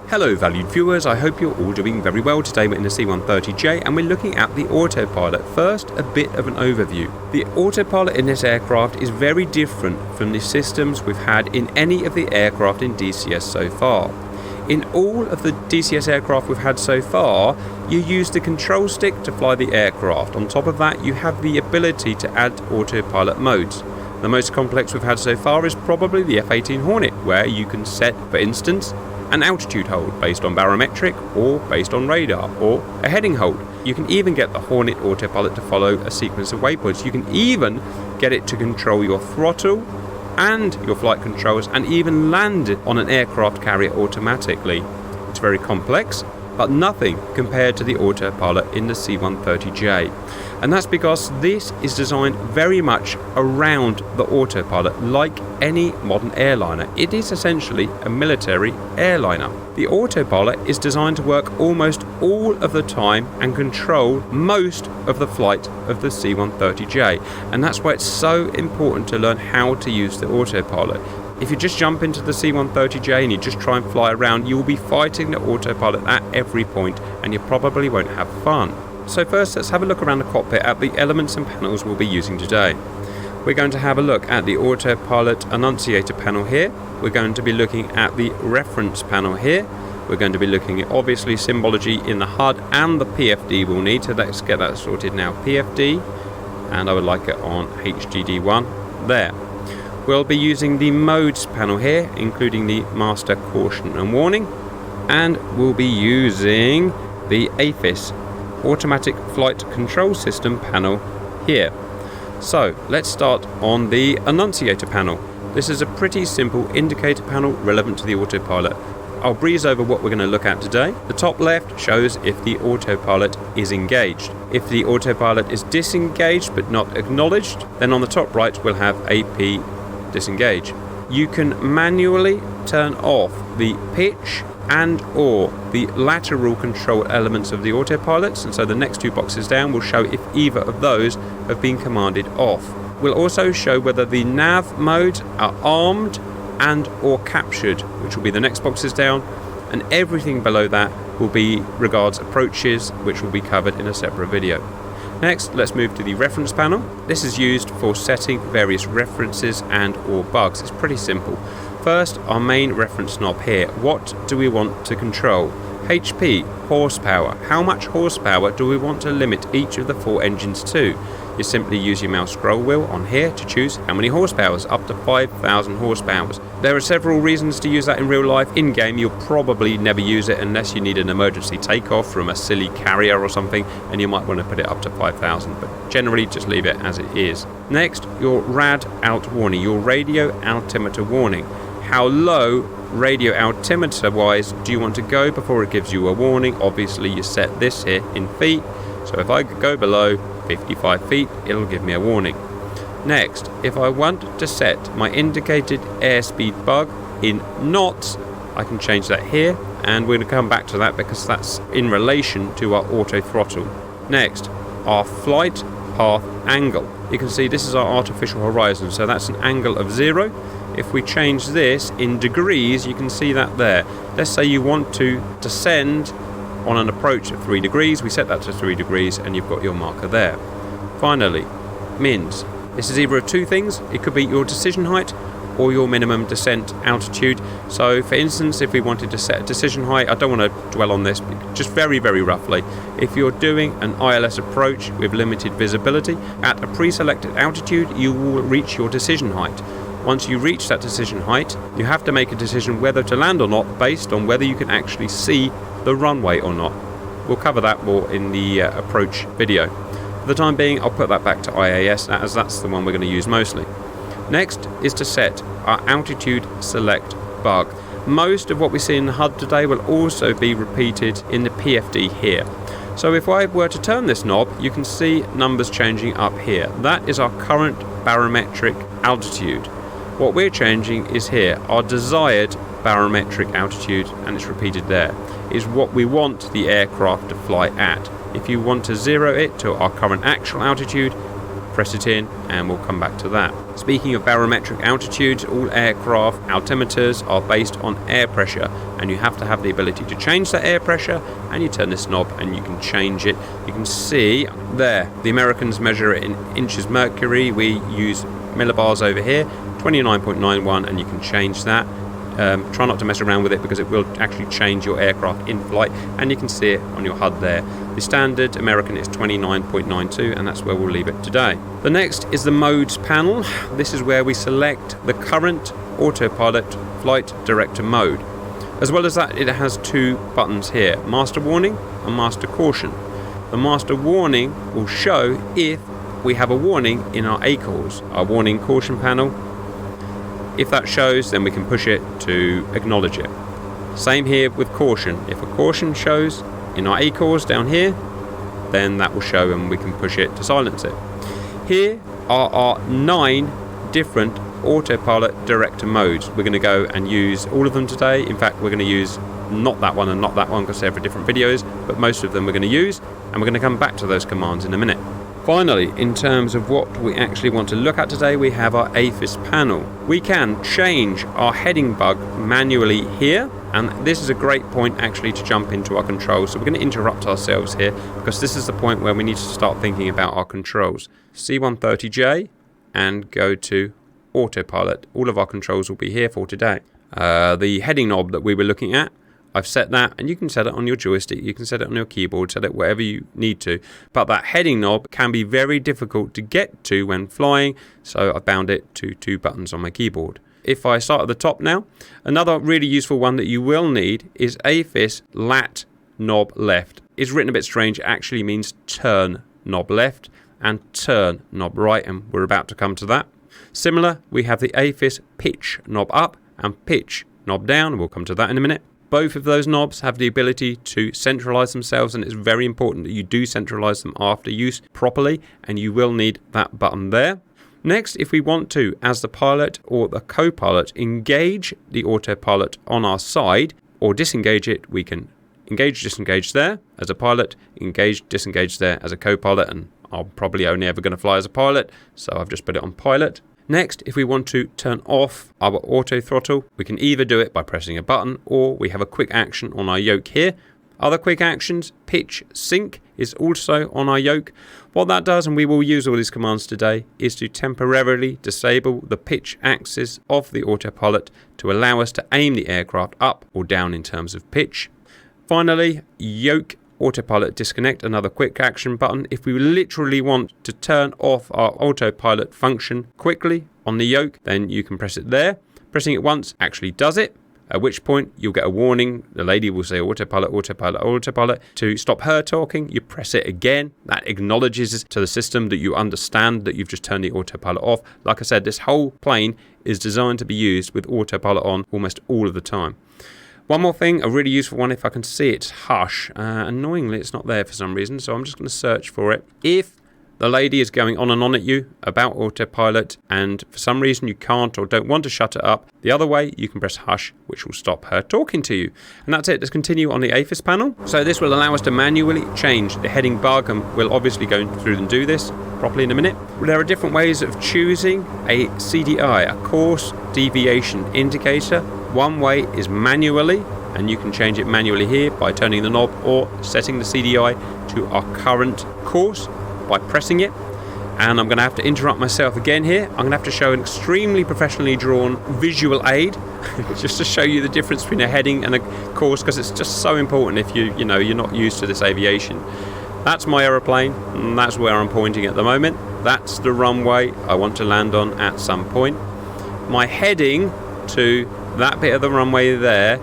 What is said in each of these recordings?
Hello valued viewers, I hope you're all doing very well. Today we're in the C-130J and we're looking at the autopilot. First, a bit of an overview. The autopilot in this aircraft is very different from the systems we've had in any of the aircraft in DCS so far. In all of the DCS aircraft we've had so far, you use the control stick to fly the aircraft. On top of that, you have the ability to add autopilot modes. The most complex we've had so far is probably the F-18 Hornet, where you can set, for instance, an altitude hold based on barometric or based on radar, or a heading hold. You can even get the Hornet autopilot to follow a sequence of waypoints. You can even get it to control your throttle and your flight controls and even land it on an aircraft carrier automatically. It's very complex, but nothing compared to the autopilot in the C-130J. And that's because this is designed very much around the autopilot, like any modern airliner. It is essentially a military airliner. The autopilot is designed to work almost all of the time and control most of the flight of the C-130J. And that's why it's so important to learn how to use the autopilot. If you just jump into the C-130J and you just try and fly around, you will be fighting the autopilot at every point and you probably won't have fun. So first, let's have a look around the cockpit at the elements and panels we'll be using today. We're going to have a look at the Autopilot Annunciator Panel here. We're going to be looking at the Reference Panel here. We're going to be looking at, obviously, Symbology in the HUD and the PFD we'll need. So let's get that sorted now. PFD, and I would like it on HGD1. There. We'll be using the Modes panel here, including the Master Caution and Warning. And we'll be using the AFCS Automatic Flight Control System panel here. So let's start on the Annunciator panel. This is a pretty simple indicator panel relevant to the autopilot. I'll breeze over what we're going to look at today. The top left shows if the autopilot is engaged. If the autopilot is disengaged but not acknowledged, then on the top right we'll have AP disengage. You can manually turn off the pitch and or the lateral control elements of the autopilots, and so the next two boxes down will show if either of those have been commanded off. We'll also show whether the nav modes are armed and or captured, which will be the next boxes down, and everything below that will be regards approaches, which will be covered in a separate video. Next, let's move to the reference panel. This is used for setting various references and or bugs. It's pretty simple. First, our main reference knob here. What do we want to control? HP, horsepower. How much horsepower do we want to limit each of the four engines to? You simply use your mouse scroll wheel on here to choose how many horsepowers, up to 5,000 horsepowers. There are several reasons to use that in real life. In game, you'll probably never use it unless you need an emergency takeoff from a silly carrier or something, and you might want to put it up to 5,000, but generally just leave it as it is. Next, your RAD out warning, your radio altimeter warning. How low radio altimeter wise do you want to go before it gives you a warning? Obviously you set this here in feet, so if I go below 55 feet it'll give me a warning. Next, if I want to set my indicated airspeed bug in knots, I can change that here, and we're going to come back to that because that's in relation to our auto throttle. Next, our flight path angle. You can see this is our artificial horizon, so that's an angle of 0. If we change this in degrees, you can see that there. Let's say you want to descend on an approach at 3 degrees. We set that to 3 degrees and you've got your marker there. Finally, mins. This is either of two things. It could be your decision height or your minimum descent altitude. So for instance, if we wanted to set a decision height, I don't want to dwell on this, but just very, very roughly, if you're doing an ILS approach with limited visibility, at a pre-selected altitude, you will reach your decision height. Once you reach that decision height, you have to make a decision whether to land or not based on whether you can actually see the runway or not. We'll cover that more in the approach video. For the time being, I'll put that back to IAS as that's the one we're going to use mostly. Next is to set our altitude select bug. Most of what we see in the HUD today will also be repeated in the PFD here. So if I were to turn this knob, you can see numbers changing up here. That is our current barometric altitude. What we're changing is here, our desired barometric altitude, and it's repeated there, is what we want the aircraft to fly at. If you want to zero it to our current actual altitude, press it in, and we'll come back to that. Speaking of barometric altitudes, all aircraft altimeters are based on air pressure, and you have to have the ability to change that air pressure, and you turn this knob and you can change it. You can see there, the Americans measure it in inches mercury. We use millibars over here, 29.91, and you can change that. Try not to mess around with it because it will actually change your aircraft in flight, and you can see it on your HUD there. The standard American is 29.92, and that's where we'll leave it today. The next is the modes panel. This is where we select the current autopilot flight director mode. As well as that, it has two buttons here, master warning and master caution. The master warning will show if we have a warning in our ACORS, our warning caution panel. If that shows, then we can push it to acknowledge it. Same here with caution. If a caution shows in our ACORS down here, then that will show and we can push it to silence it. Here are our 9 different autopilot director modes. We're going to go and use all of them today. In fact, we're going to use not that one and not that one because they're for different videos, but most of them we're going to use, and we're going to come back to those commands in a minute. Finally, in terms of what we actually want to look at today, we have our AFCS panel. We can change our heading bug manually here, and this is a great point actually to jump into our controls. So we're going to interrupt ourselves here because this is the point where we need to start thinking about our controls. C-130J and go to autopilot. All of our controls will be here for today. The heading knob that we were looking at, I've set that, and you can set it on your joystick, you can set it on your keyboard, set it wherever you need to. But that heading knob can be very difficult to get to when flying, so I bound it to 2 buttons on my keyboard. If I start at the top now, another really useful one that you will need is AFCS lat knob left. It's written a bit strange, it actually means turn knob left and turn knob right, and we're about to come to that. Similar, we have the AFCS pitch knob up and pitch knob down, and we'll come to that in a minute. Both of those knobs have the ability to centralize themselves, and it's very important that you do centralize them after use properly, and you will need that button there. Next, if we want to, as the pilot or the co-pilot, engage the autopilot on our side or disengage it, we can engage, disengage there as a pilot, engage, disengage there as a co-pilot, and I'm probably only ever going to fly as a pilot, so I've just put it on pilot. Next, if we want to turn off our auto throttle, we can either do it by pressing a button, or we have a quick action on our yoke here. Other quick actions, pitch sync is also on our yoke. What that does, and we will use all these commands today, is to temporarily disable the pitch axis of the autopilot to allow us to aim the aircraft up or down in terms of pitch. Finally, yoke autopilot disconnect, another quick action button. If we literally want to turn off our autopilot function quickly on the yoke, then you can press it there. Pressing it once actually does it, at which point you'll get a warning. The lady will say autopilot, autopilot, autopilot. To stop her talking, you press it again. That acknowledges to the system that you understand that you've just turned the autopilot off. Like I said, this whole plane is designed to be used with autopilot on almost all of the time. One more thing, a really useful one, if I can see it, hush. Annoyingly, it's not there for some reason, so I'm just going to search for it. If the lady is going on and on at you about autopilot, and for some reason you can't or don't want to shut it up, the other way, you can press hush, which will stop her talking to you. And that's it. Let's continue on the AFCS panel. So this will allow us to manually change the heading bug, and we'll obviously go through and do this properly in a minute. There are different ways of choosing a CDI, a course deviation indicator. One way is manually, and you can change it manually here by turning the knob or setting the CDI to our current course by pressing it. And I'm going to have to interrupt myself again here. I'm going to have to show an extremely professionally drawn visual aid just to show you the difference between a heading and a course, because it's just so important if you're not used to this aviation. That's my aeroplane, and that's where I'm pointing at the moment. That's the runway I want to land on at some point. My heading to that bit of the runway there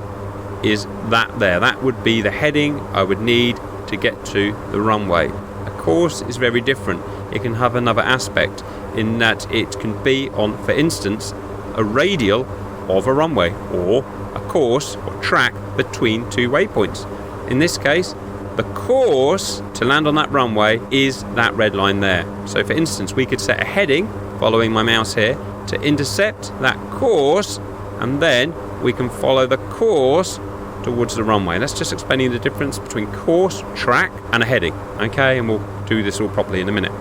is that there. That would be the heading I would need to get to the runway. A course is very different. It can have another aspect in that it can be on, for instance, a radial of a runway, or a course or track between 2 waypoints. In this case, the course to land on that runway is that red line there. So for instance, we could set a heading, following my mouse here, to intercept that course, and then we can follow the course towards the runway. That's just explaining the difference between course, track, and a heading. Okay, and we'll do this all properly in a minute.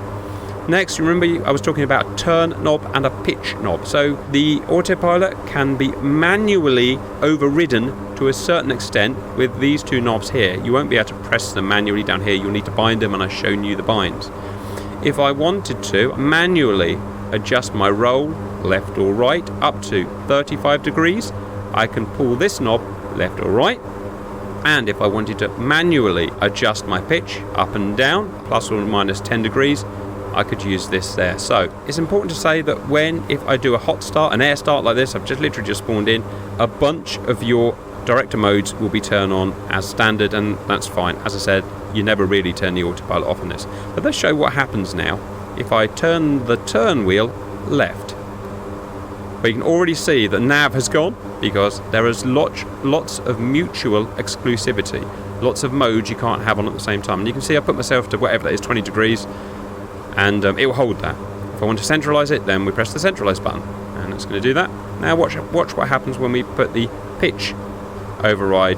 Next, remember I was talking about a turn knob and a pitch knob. So the autopilot can be manually overridden to a certain extent with these two knobs here. You won't be able to press them manually down here. You'll need to bind them, and I've shown you the binds. If I wanted to manually adjust my roll left or right up to 35 degrees, I can pull this knob left or right. And if I wanted to manually adjust my pitch up and down, plus or minus 10 degrees, I could use this there. So it's important to say that if I do a hot start, an air start like this, I've literally just spawned in, a bunch of your director modes will be turned on as standard, and that's fine. As I said, you never really turn the autopilot off on this. But let's show what happens now if I turn the turn wheel left. But you can already see that nav has gone because there is lots of mutual exclusivity. Lots of modes you can't have on at the same time. And you can see I put myself to whatever that is, 20 degrees, and it will hold that. If I want to centralize it, then we press the centralize button, and it's going to do that. Now watch what happens when we put the pitch override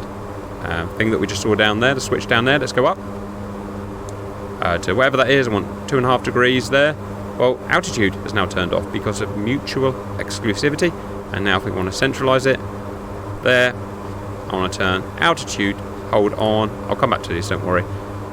thing that we just saw down there, the switch down there. Let's go up to whatever that is. I want 2.5 degrees there. Well, altitude is now turned off because of mutual exclusivity. And now if we want to centralize it there, I want to turn altitude, hold on, I'll come back to this, don't worry,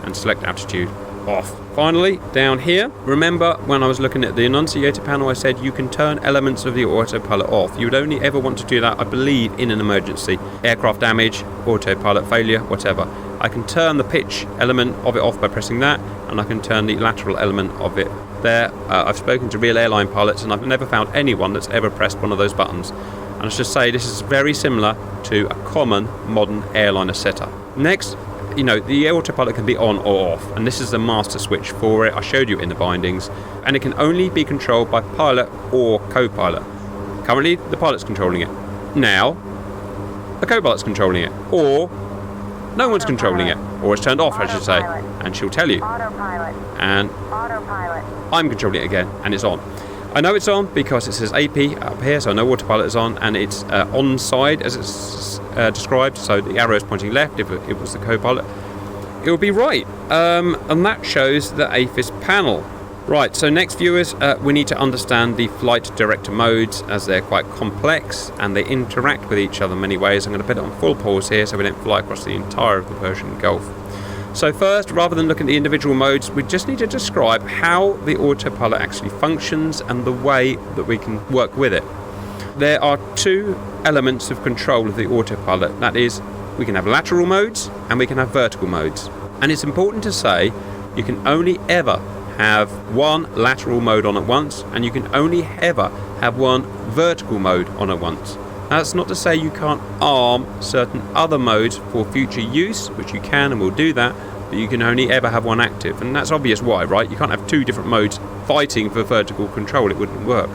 and select altitude off. Finally, down here, remember when I was looking at the Annunciator panel, I said you can turn elements of the autopilot off. You would only ever want to do that, I believe, in an emergency. Aircraft damage, autopilot failure, whatever. I can turn the pitch element of it off by pressing that, and I can turn the lateral element of it there. I've spoken to real airline pilots, and I've never found anyone that's ever pressed one of those buttons. And I should say this is very similar to a common modern airliner setup. Next, the autopilot can be on or off, and this is the master switch for it. I showed you in the bindings, and it can only be controlled by pilot or co-pilot. Currently, the pilot's controlling it. Now, the co-pilot's controlling it, or no one's controlling it, or it's turned off, I should say, and she'll tell you. Autopilot. And Autopilot. I'm controlling it again, and it's on. I know it's on because it says AP up here, so I know autopilot is on, and it's on side as it's described, so the arrow is pointing left. If it was the co-pilot, it will be right, and that shows the AFCS panel. Right, so next, viewers, we need to understand the flight director modes, as they're quite complex and they interact with each other in many ways. I'm going to put it on full pause here so we don't fly across the entire of the Persian Gulf. So first, rather than looking at the individual modes, we just need to describe how the autopilot actually functions and the way that we can work with it. There are two elements of control of the autopilot. That is, we can have lateral modes and we can have vertical modes. And it's important to say you can only ever have one lateral mode on at once, and you can only ever have one vertical mode on at once. That's not to say you can't arm certain other modes for future use, which you can and will do that, but you can only ever have one active. And that's obvious why, right? You can't have two different modes fighting for vertical control, it wouldn't work.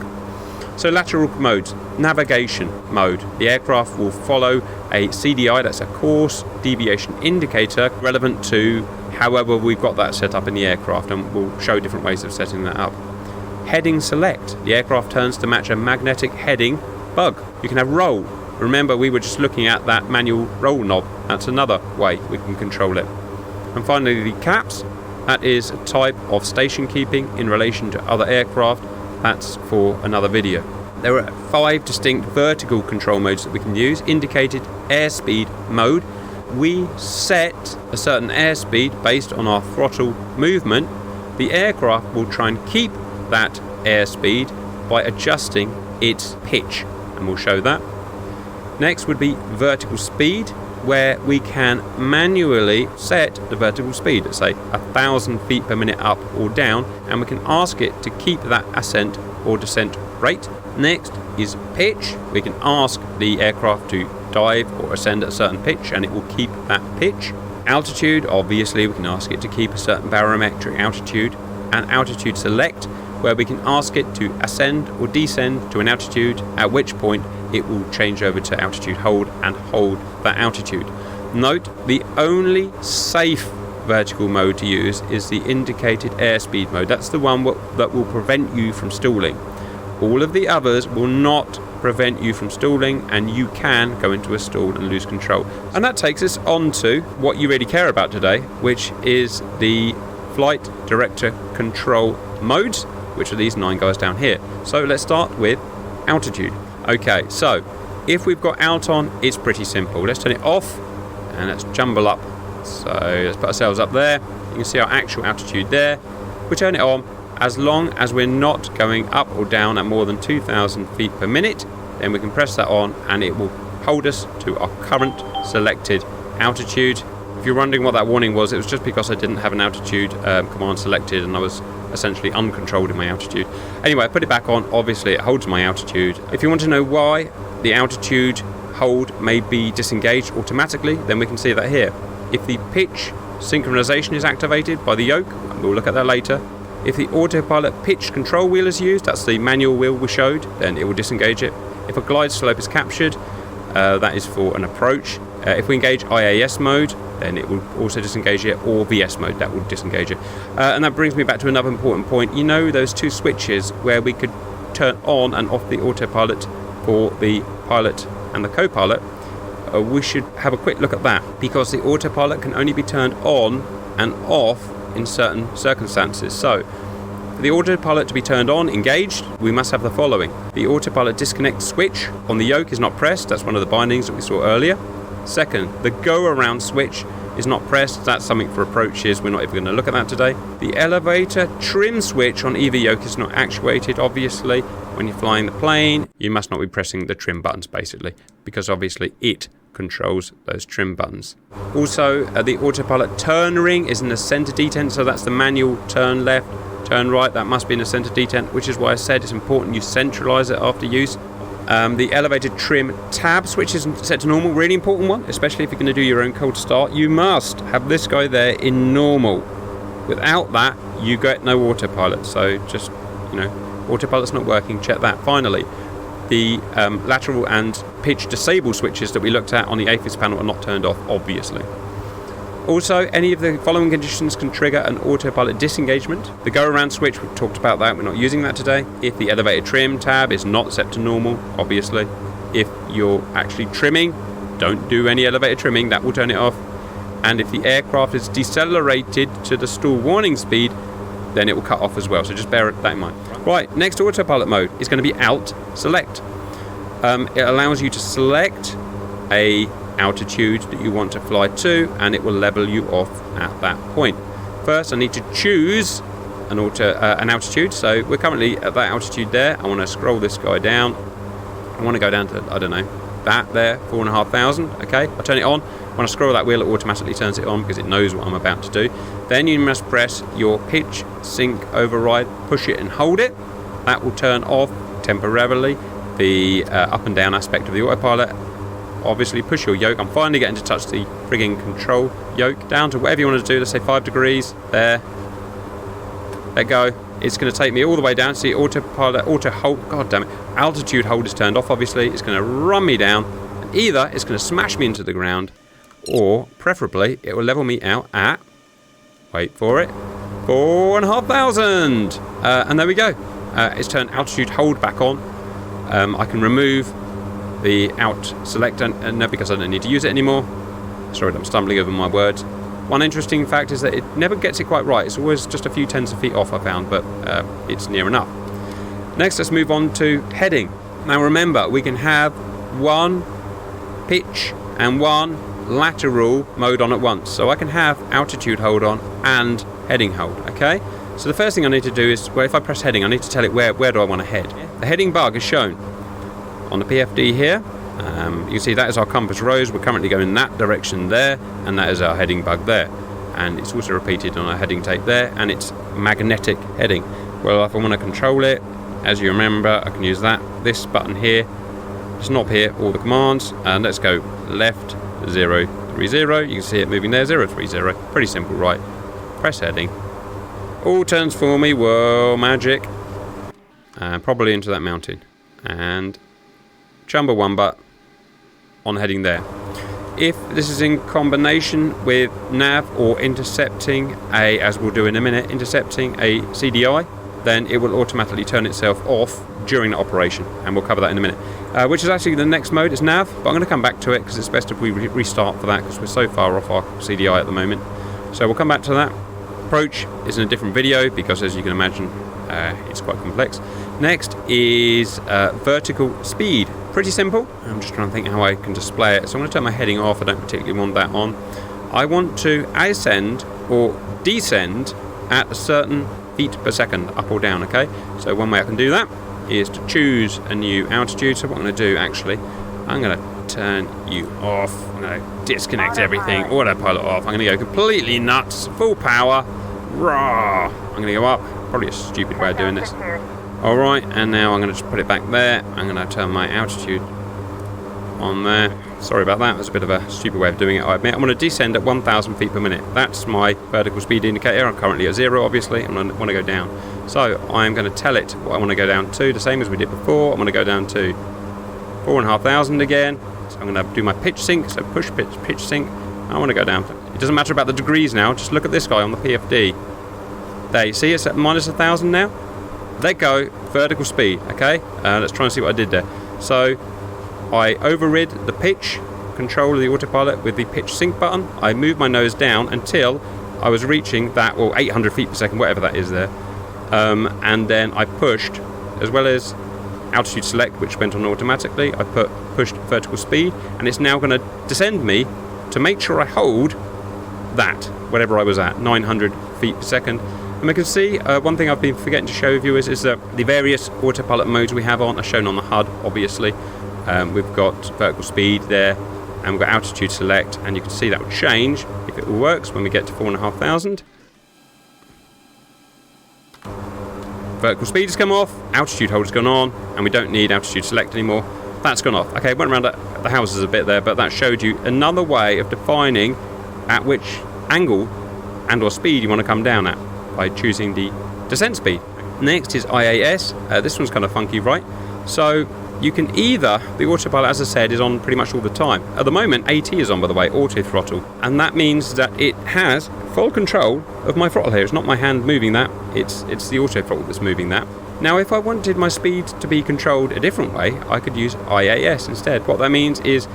So lateral modes, navigation mode. The aircraft will follow a CDI, that's a course deviation indicator, relevant to however we've got that set up in the aircraft, and we'll show different ways of setting that up. Heading select. The aircraft turns to match a magnetic heading bug. You can have roll. Remember, we were just looking at that manual roll knob. That's another way we can control it. And finally, the caps. That is a type of station keeping in relation to other aircraft. That's for another video. There are 5 distinct vertical control modes that we can use. Indicated airspeed mode. We set a certain airspeed based on our throttle movement. The aircraft will try and keep that airspeed by adjusting its pitch, and we'll show that. Next would be vertical speed, where we can manually set the vertical speed at, say, 1,000 feet per minute up or down, and we can ask it to keep that ascent or descent rate. Next is pitch. We can ask the aircraft to dive or ascend at a certain pitch, and it will keep that pitch. Altitude, obviously we can ask it to keep a certain barometric altitude. And altitude select, where we can ask it to ascend or descend to an altitude, at which point it will change over to altitude hold and hold that altitude. Note, the only safe vertical mode to use is the indicated airspeed mode. That's the one that will prevent you from stalling. All of the others will not prevent you from stalling, and you can go into a stall and lose control. And that takes us on to what you really care about today, which is the flight director control modes, which are these 9 guys down here. So let's start with altitude. Okay, so if we've got alt on, it's pretty simple. Let's turn it off and let's jumble up. So let's put ourselves up there. You can see our actual altitude there. We turn it on. As long as we're not going up or down at more than 2,000 feet per minute, then we can press that on and it will hold us to our current selected altitude. If you're wondering what that warning was, it was just because I didn't have an altitude command selected and I was essentially uncontrolled in my altitude. Anyway, I put it back on. Obviously it holds my altitude. If you want to know why the altitude hold may be disengaged automatically, then we can see that here. If the pitch synchronization is activated by the yoke, and we'll look at that later. If the autopilot pitch control wheel is used, that's the manual wheel we showed, then it will disengage it. If a glide slope is captured, that is for an approach. If we engage IAS mode, then it will also disengage it, or VS mode, that will disengage it. And that brings me back to another important point. You know those two switches where we could turn on and off the autopilot for the pilot and the co-pilot? We should have a quick look at that, because the autopilot can only be turned on and off in certain circumstances. So for the autopilot to be turned on, engaged, we must have the following. The autopilot disconnect switch on the yoke is not pressed. That's one of the bindings that we saw earlier. Second, the go around switch is not pressed. That's something for approaches. We're not even going to look at that today. The elevator trim switch on either yoke is not actuated. Obviously, when you're flying the plane, you must not be pressing the trim buttons, basically, because obviously it controls those trim buttons. Also, the autopilot turn ring is in the center detent, so that's the manual turn left, turn right. That must be in the center detent, which is why I said it's important you centralize it after use. The elevated trim tab switch is set to normal, really important one, especially if you're going to do your own cold start. You must have this guy there in normal. Without that, you get no autopilot. So just, autopilot's not working, check that. Finally, the lateral and pitch disable switches that we looked at on the AFCS panel are not turned off, obviously. Also, any of the following conditions can trigger an autopilot disengagement. The go-around switch, we talked about that, we're not using that today. If the elevated trim tab is not set to normal, obviously. If you're actually trimming, don't do any elevated trimming, that will turn it off. And if the aircraft is decelerated to the stall warning speed, then it will cut off as well, so just bear that in mind. Right, next autopilot mode is going to be alt select. It allows you to select a altitude that you want to fly to, and it will level you off at that point. First, I need to choose an altitude. So we're currently at that altitude there. I want to scroll this guy down. I want to go down to, I don't know, that there, 4,500. Okay, I turn it on. When I scroll that wheel, it automatically turns it on because it knows what I'm about to do. Then you must press your pitch sync override, push it and hold it. That will turn off temporarily the up and down aspect of the autopilot. Obviously push your yoke. I'm finally getting to touch the frigging control yoke down to whatever you want to do. Let's say 5 degrees there. Let go. It's going to take me all the way down to the autopilot auto hold. God damn it. Altitude hold is turned off, obviously. It's going to run me down. And either it's going to smash me into the ground, or preferably it will level me out at, wait for it, 4,500. And there we go. It's turned altitude hold back on. I can remove the alt select and because I don't need to use it anymore. Sorry, I'm stumbling over my words. One interesting fact is that it never gets it quite right. It's always just a few tens of feet off, I found, but it's near enough. Next, let's move on to heading. Now remember, we can have one pitch and one lateral mode on at once. So I can have altitude hold on and heading hold, okay? So the first thing I need to do is, well, if I press heading, I need to tell it where do I want to head. The heading bug is shown on the PFD here. You can see that is our compass rose. We're currently going in that direction there, and that is our heading bug there. And it's also repeated on our heading tape there, and it's magnetic heading. Well, if I want to control it, as you remember, I can use this button here, this knob here, all the commands, and let's go left 030. You can see it moving there, 030. Pretty simple, right? Press heading. All turns for me. Whoa, magic. Probably into that mountain. And Chumbawamba on heading there. If this is in combination with nav or intercepting as we'll do in a minute, intercepting a CDI, then it will automatically turn itself off during the operation, and we'll cover that in a minute. Which is actually the next mode, is nav, but I'm going to come back to it because it's best if we restart for that because we're so far off our CDI at the moment. So we'll come back to that. Approach is in a different video because, as you can imagine, It's quite complex. Next is vertical speed. Pretty simple. I'm just trying to think how I can display it. So I'm going to turn my heading off. I don't particularly want that on. I want to ascend or descend at a certain feet per second, up or down, okay? So one way I can do that is to choose a new altitude. So what I'm going to do, actually, I'm going to turn you off. I'm going to disconnect everything, autopilot off. I'm going to go completely nuts, full power. Rah! I'm going to go up. Probably a stupid way of doing this. Alright, and now I'm going to just put it back there. I'm going to turn my altitude on there. Sorry about that, that's a bit of a stupid way of doing it, I admit. I'm going to descend at 1,000 feet per minute. That's my vertical speed indicator. I'm currently at 0, obviously. I want to go down. So I'm going to tell it what I want to go down to, the same as we did before. I'm going to go down to 4,500 again. So I'm going to do my pitch sync, so push pitch sync. I want to go down. It doesn't matter about the degrees now, just look at this guy on the PFD. There, you see it's at minus 1,000 now? Let go, vertical speed, okay? Let's try and see what I did there. So I overrid the pitch control of the autopilot with the pitch sync button. I moved my nose down until I was reaching that, well, 800 feet per second, whatever that is there. And then I pushed, as well as altitude select, which went on automatically, I pushed vertical speed, and it's now going to descend me to make sure I hold that, whatever I was at, 900 feet per second. And we can see, one thing I've been forgetting to show viewers is that the various autopilot modes we have on are shown on the HUD, obviously. We've got vertical speed there, and we've got altitude select, and you can see that will change if it all works when we get to 4,500. Vertical speed has come off, altitude hold has gone on, and we don't need altitude select anymore. That's gone off. Okay, went around the houses a bit there, but that showed you another way of defining at which angle and or speed you want to come down at by choosing the descent speed. Next is IAS. This one's kind of funky, right? So you can either, the autopilot, as I said, is on pretty much all the time. At the moment, AT is on, by the way, auto throttle, and that means that it has full control of my throttle here. It's not my hand moving that, it's the auto throttle that's moving that. Now, if I wanted my speed to be controlled a different way, I could use IAS instead. What that means is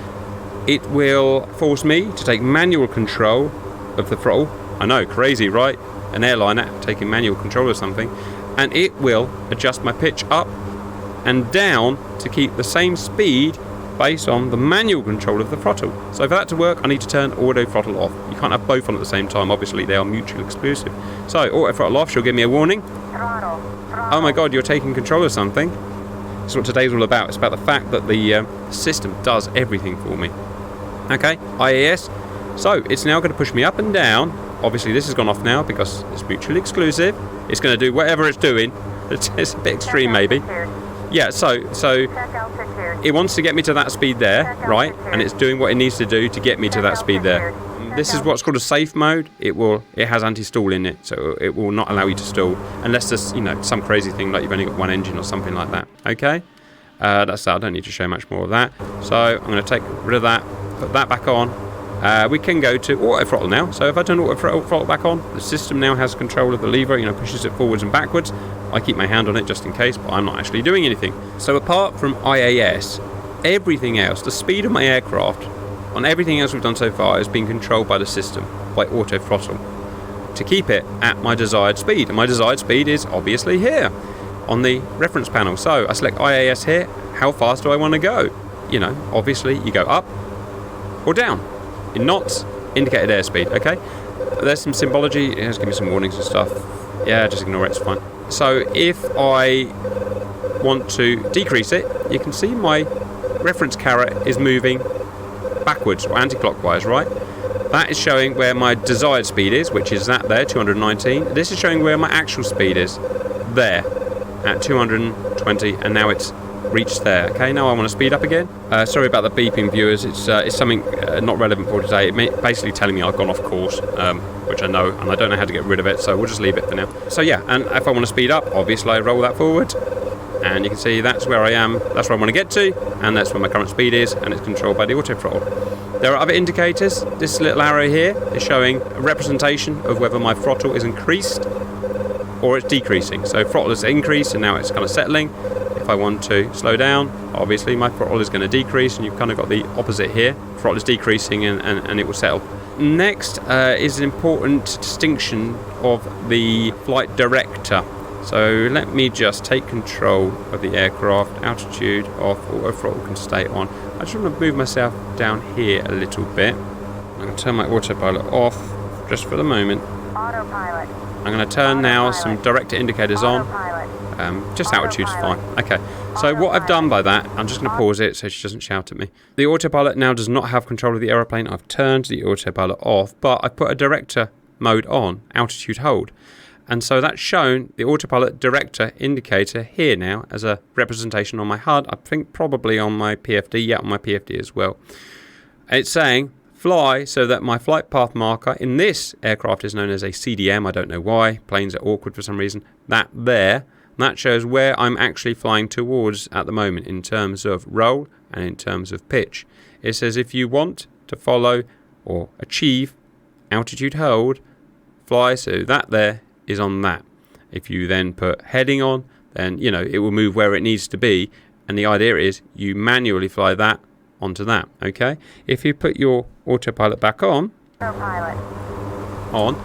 it will force me to take manual control of the throttle. I know, crazy, right? An airliner taking manual control of something, and it will adjust my pitch up and down to keep the same speed based on the manual control of the throttle. So for that to work, I need to turn auto throttle off. You can't have both on at the same time, obviously they are mutually exclusive. So auto throttle off, she'll give me a warning. Oh my god, you're taking control of something. That's what today's all about. It's about the fact that the system does everything for me. Okay, IAS. So it's now going to push me up and down. Obviously this has gone off now because it's mutually exclusive. It's going to do whatever it's doing. It's a bit extreme maybe. Yeah, so it wants to get me to that speed there, right? And it's doing what it needs to do to get me to that speed there. This is what's called a safe mode. It has anti-stall in it, so it will not allow you to stall unless there's, some crazy thing like you've only got one engine or something like that. Okay, that's that. I don't need to show much more of that. So I'm going to take rid of that, put that back on. We can go to auto throttle now. So if I turn auto throttle back on, the system now has control of the lever, pushes it forwards and backwards. I keep my hand on it just in case, but I'm not actually doing anything. So apart from IAS, everything else, the speed of my aircraft, on everything else we've done so far, is being controlled by the system, by auto throttle, to keep it at my desired speed. And my desired speed is obviously here on the reference panel. So I select IAS here. How fast do I want to go? Obviously you go up or down. In knots, indicated airspeed, okay? There's some symbology, it's giving me some warnings and stuff. Yeah, just ignore it, it's fine. So if I want to decrease it, you can see my reference caret is moving backwards or anti-clockwise, right? That is showing where my desired speed is, which is that there, 219. This is showing where my actual speed is, there, at 220, and now it's reached there. Okay, now I want to speed up again. Sorry about the beeping, viewers. It's something not relevant for today. It basically telling me I've gone off course, which I know, and I don't know how to get rid of it, so we'll just leave it for now. So yeah, and if I want to speed up, obviously I roll that forward, and you can see that's where I am, that's where I want to get to, and that's where my current speed is, and it's controlled by the auto throttle. There are other indicators. This little arrow here is showing a representation of whether my throttle is increased or it's decreasing. So throttle is increased, and now it's kind of settling. If I want to slow down, obviously my throttle is going to decrease, and you've kind of got the opposite here. Throttle is decreasing and it will settle. Next is an important distinction of the flight director. So let me just take control of the aircraft, altitude off, auto throttle can stay on. I just want to move myself down here a little bit. I'm going to turn my autopilot off just for the moment. Autopilot. I'm going to turn now some director indicators on. Just altitude's fine. Okay, so what I've done by that, I'm just going to pause it so she doesn't shout at me. The autopilot now does not have control of the aeroplane. I've turned the autopilot off, but I've put a director mode on, altitude hold. And so that's shown the autopilot director indicator here now as a representation on my HUD. I think probably on my PFD, yeah, on my PFD as well. It's saying fly so that my flight path marker in this aircraft is known as a CDM. I don't know why. Planes are awkward for some reason. That shows where I'm actually flying towards at the moment in terms of roll and in terms of pitch. It says if you want to follow or achieve altitude hold, fly so that there is on that. If you then put heading on, then it will move where it needs to be, and the idea is you manually fly that onto that. Okay, if you put your autopilot back on, I'm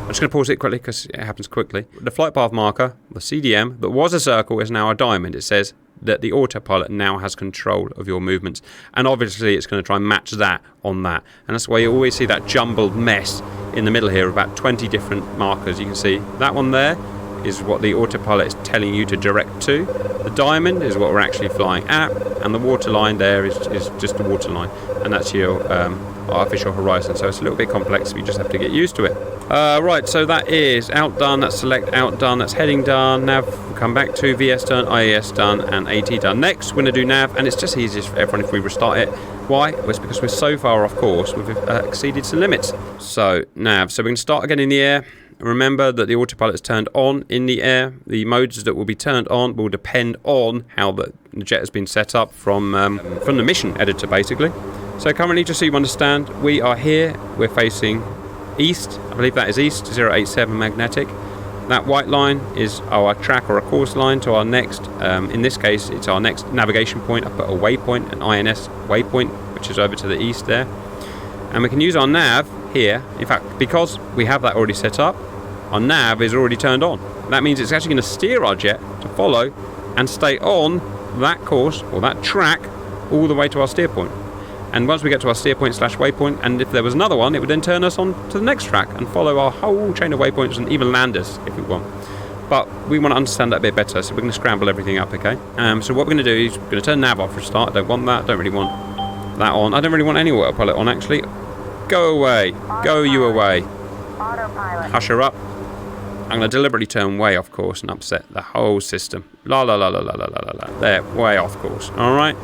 just going to pause it quickly because it happens quickly. The flight path marker, the CDM that was a circle, is now a diamond. It says that the autopilot now has control of your movements, and obviously it's going to try and match that on that, and that's why you always see that jumbled mess in the middle here, about 20 different markers. You can see that one there is what the autopilot is telling you to direct to. The diamond is what we're actually flying at, and the waterline there is just the waterline, and that's your artificial horizon. So it's a little bit complex, but you just have to get used to it. Right, so that is out done, that's select out done, that's heading done, nav come back to, VS done, IAS done, and AT done. Next we're going to do nav, and it's just easiest for everyone if we restart it. Why? Well, it's because we're so far off course, we've exceeded some limits. So nav, so we can start again in the air. Remember that the autopilot is turned on in the air. The modes that will be turned on will depend on how the jet has been set up from the mission editor, basically. So currently, just so you understand, we are here, we're facing east. I believe that is east, 087 magnetic. That white line is our track or a course line to our next, in this case, it's our next navigation point. I put a waypoint, an INS waypoint, which is over to the east there. And we can use our nav here. In fact, because we have that already set up, our nav is already turned on. That means it's actually going to steer our jet to follow and stay on that course or that track all the way to our steer point. And once we get to our steer point / waypoint, and if there was another one, it would then turn us on to the next track and follow our whole chain of waypoints and even land us if we want. But we want to understand that a bit better, so we're going to scramble everything up, okay? So what we're going to do is we're going to turn nav off for a start. I don't want that. I don't really want that on. I don't really want any autopilot on, actually. Go away. Go you away. Hush her up. I'm going to deliberately turn way off course and upset the whole system. La la la la la la la la. There, way off course. All right.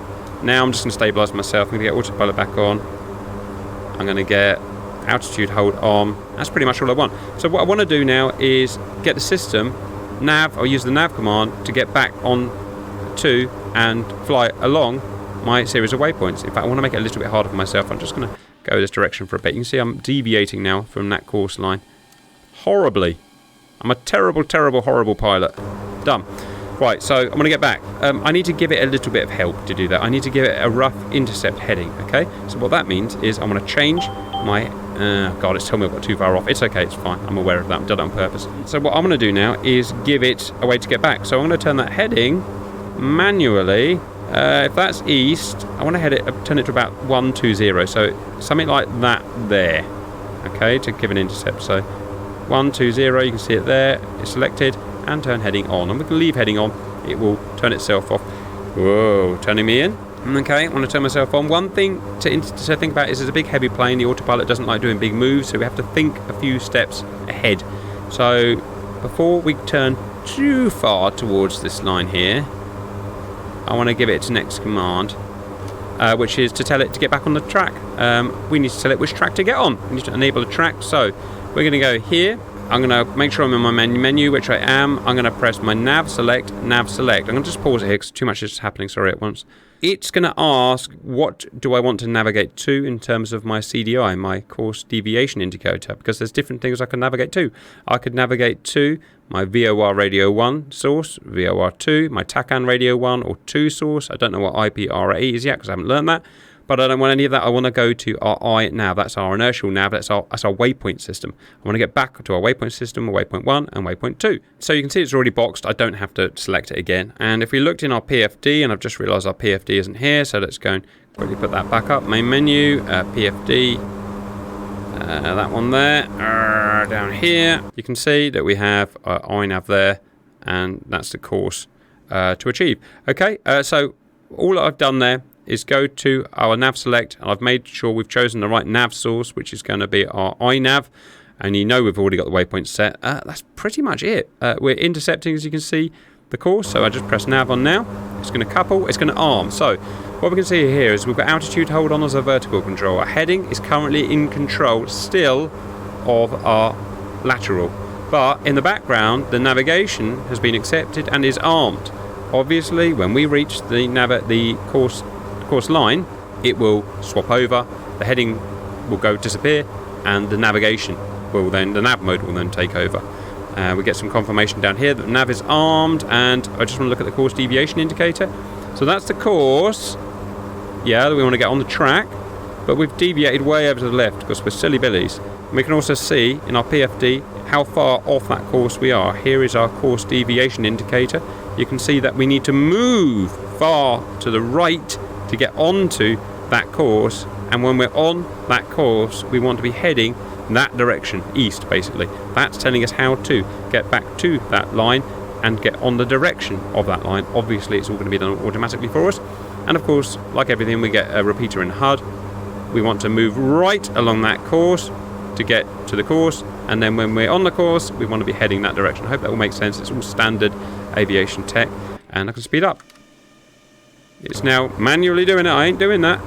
Now I'm just going to stabilise myself. I'm going to get autopilot back on. I'm going to get altitude hold on. That's pretty much all I want. So what I want to do now is get the system, nav, I'll use the nav command to get back on to and fly along my series of waypoints. In fact, I want to make it a little bit harder for myself. I'm just going to go this direction for a bit. You can see I'm deviating now from that course line. Horribly. I'm a terrible, terrible, horrible pilot. Done. Right, so I'm going to get back. I need to give it a little bit of help to do that. I need to give it a rough intercept heading, okay? So what that means is I'm going to change my... God, it's telling me I've got too far off. It's okay, it's fine. I'm aware of that. I've done it on purpose. So what I'm going to do now is give it a way to get back. So I'm going to turn that heading manually. If that's east, I want to turn it to about 120. So something like that there, okay, to give an intercept. So 120, you can see it there. It's selected. And turn heading on, and we can leave heading on, it will turn itself off. Whoa, turning me in. Okay, I want to turn myself on. One thing to think about is it's a big heavy plane. The autopilot doesn't like doing big moves, so we have to think a few steps ahead. So before we turn too far towards this line here, I want to give it its next command, which is to tell it to get back on the track. We need to tell it which track to get on. We need to enable a track. So we're going to go here. I'm going to make sure I'm in my menu, which I am. I'm going to press my nav select. I'm going to just pause it here because too much is happening, sorry, at once. It's going to ask what do I want to navigate to in terms of my CDI, my course deviation indicator, because there's different things I can navigate to. I could navigate to my VOR radio 1 source, VOR 2, my TACAN radio 1 or 2 source. I don't know what IPRA is yet because I haven't learned that. But I don't want any of that. I want to go to our iNav. That's our inertial nav. That's our waypoint system. I want to get back to our waypoint system, waypoint 1 and waypoint 2. So you can see it's already boxed. I don't have to select it again. And if we looked in our PFD, and I've just realized our PFD isn't here, so let's go and quickly put that back up. Main menu, PFD, that one there, down here. You can see that we have iNav there, and that's the course to achieve. Okay, so all I've done there is go to our nav select, and I've made sure we've chosen the right nav source, which is going to be our iNav, and you know we've already got the waypoint set. That's pretty much it. We're intercepting, as you can see, the course, so I just press nav on now. It's going to couple, it's going to arm. So what we can see here is we've got altitude hold on as a vertical control. Our heading is currently in control still of our lateral, but in the background the navigation has been accepted and is armed. Obviously when we reach the course line, it will swap over, the heading will go disappear, and the navigation will then, the nav mode will then take over. We get some confirmation down here that the nav is armed, and I just want to look at the course deviation indicator. So that's the course, that we want to get on the track, but we've deviated way over to the left because we're silly billies. And we can also see in our PFD how far off that course we are. Here is our course deviation indicator. You can see that we need to move far to the right to get onto that course, and when we're on that course we want to be heading that direction, east basically. That's telling us how to get back to that line and get on the direction of that line. Obviously it's all going to be done automatically for us, and of course like everything we get a repeater in HUD. We want to move right along that course to get to the course, and then when we're on the course we want to be heading that direction. I hope that all makes sense. It's all standard aviation tech, and I can speed up. It's now manually doing it. I ain't doing that.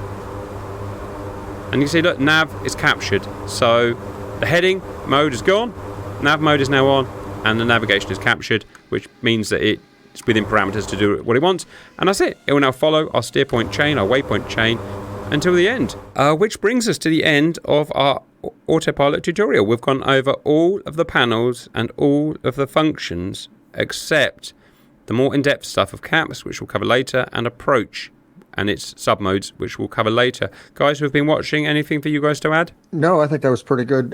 And you can see, look, nav is captured. So the heading mode is gone, nav mode is now on, and the navigation is captured, which means that it's within parameters to do what it wants. And that's it. It will now follow our steer point chain, our waypoint chain, until the end. Which brings us to the end of our autopilot tutorial. We've gone over all of the panels and all of the functions, except the more in-depth stuff of CAPS, which we'll cover later, and approach and its submodes, which we'll cover later. Guys who have been watching, anything for you guys to add? No, I think that was pretty good.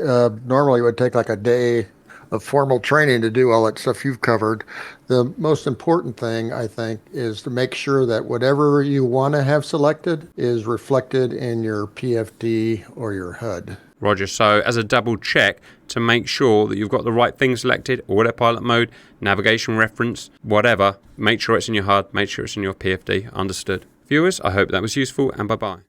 Normally it would take like a day of formal training to do all that stuff you've covered. The most important thing, I think, is to make sure that whatever you want to have selected is reflected in your PFD or your HUD. Roger. So as a double check to make sure that you've got the right thing selected, autopilot mode, navigation reference, whatever, make sure it's in your HUD, make sure it's in your PFD. Understood. Viewers, I hope that was useful, and bye-bye.